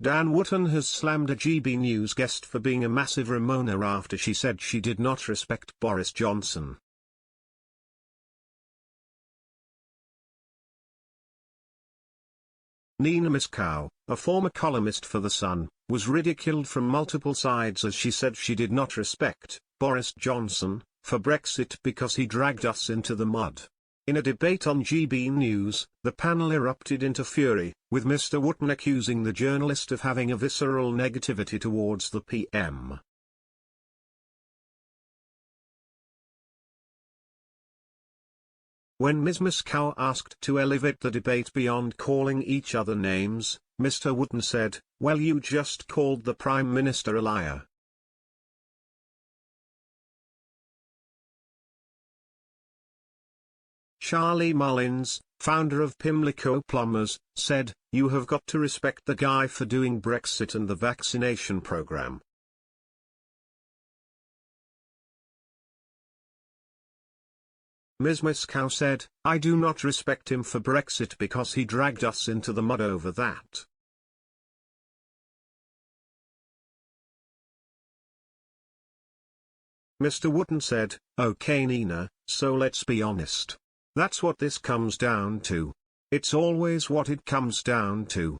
Dan Wootton has slammed a GB News guest for being a massive Remoaner after she said she did not respect Boris Johnson. Nina Miskow, a former columnist for The Sun, was ridiculed from multiple sides as she said she did not respect Boris Johnson for Brexit because he dragged us into the mud. In a debate on GB News, the panel erupted into fury, with Mr. Wootton accusing the journalist of having a visceral negativity towards the PM. When Ms. Miskow asked to elevate the debate beyond calling each other names, Mr. Wootton said, "Well, you just called the Prime Minister a liar." Charlie Mullins, founder of Pimlico Plumbers, said, "You have got to respect the guy for doing Brexit and the vaccination program." Ms. Miskow said, "I do not respect him for Brexit because he dragged us into the mud over that." Mr. Wootton said, "Okay Nina, so let's be honest. That's what this comes down to. It's always what it comes down to."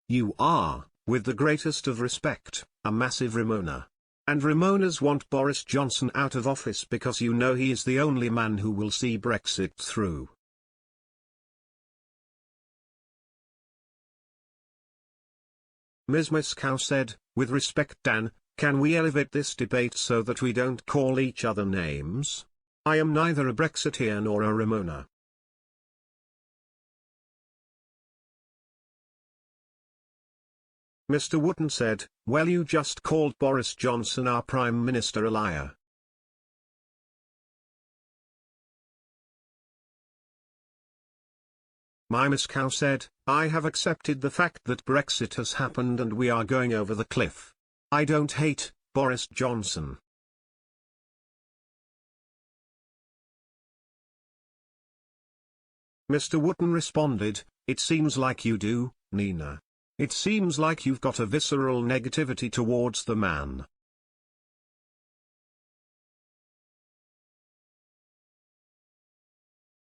You are, with the greatest of respect, a massive Remoaner. And Remoaners want Boris Johnson out of office because you know he is the only man who will see Brexit through. Ms. Miskow said, "With respect Dan, can we elevate this debate so that we don't call each other names? I am neither a Brexiteer nor a Remoaner." Mr. Wootton said, "Well, you just called Boris Johnson our Prime Minister a liar." Ms. Miskow said, "I have accepted the fact that Brexit has happened and we are going over the cliff. I don't hate Boris Johnson." Mr. Wootton responded, "It seems like you do, Nina. It seems like you've got a visceral negativity towards the man."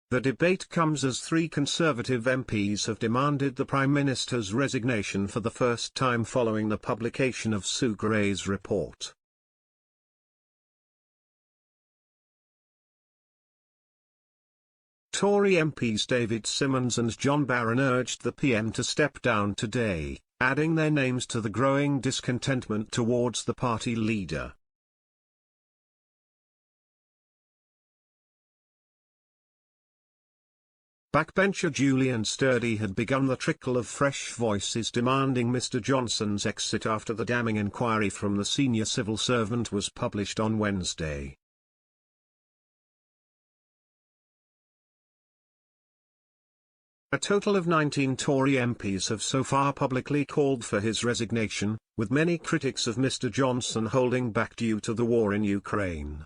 The debate comes as three Conservative MPs have demanded the Prime Minister's resignation for the first time following the publication of Sue Gray's report. Tory MPs David Simmons and John Barron urged the PM to step down today, adding their names to the growing discontentment towards the party leader. Backbencher Julian Sturdy had begun the trickle of fresh voices demanding Mr. Johnson's exit after the damning inquiry from the senior civil servant was published on Wednesday. A total of 19 Tory MPs have so far publicly called for his resignation, with many critics of Mr. Johnson holding back due to the war in Ukraine.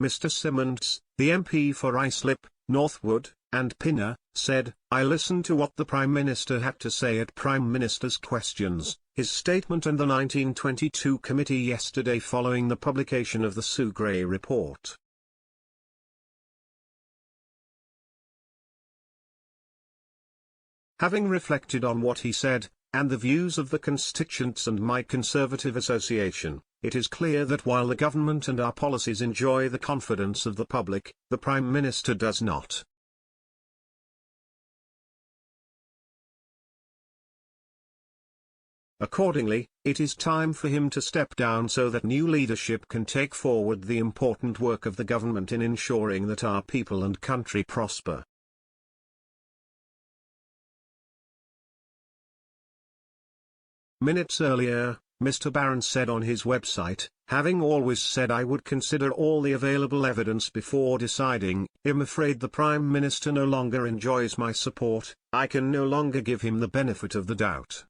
Mr. Simmons, the MP for Islip, Northwood, and Pinner, said, "I listened to what the Prime Minister had to say at Prime Minister's Questions, his statement and the 1922 committee yesterday following the publication of the Sue Gray report. Having reflected on what he said, and the views of the constituents and my Conservative Association, it is clear that while the government and our policies enjoy the confidence of the public, the Prime Minister does not. Accordingly, it is time for him to step down so that new leadership can take forward the important work of the government in ensuring that our people and country prosper." Minutes earlier, Mr. Barron said on his website, "Having always said I would consider all the available evidence before deciding, I'm afraid the Prime Minister no longer enjoys my support, I can no longer give him the benefit of the doubt."